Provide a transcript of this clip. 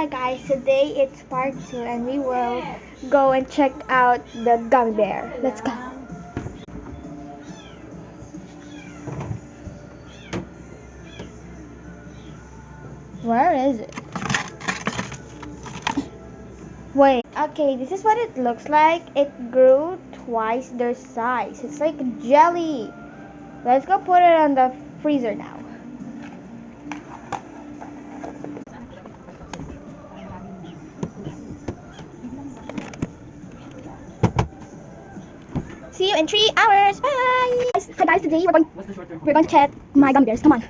Hi guys, today it's part 2 and we will go and check out the gummy bear. Let's go. Where is it? Wait, okay, this is what it looks like. It grew twice their size. It's like jelly. Let's go put it on the freezer now. See you in 3 hours. Bye. Hi guys, today we're going to check my gummy bears. Come on.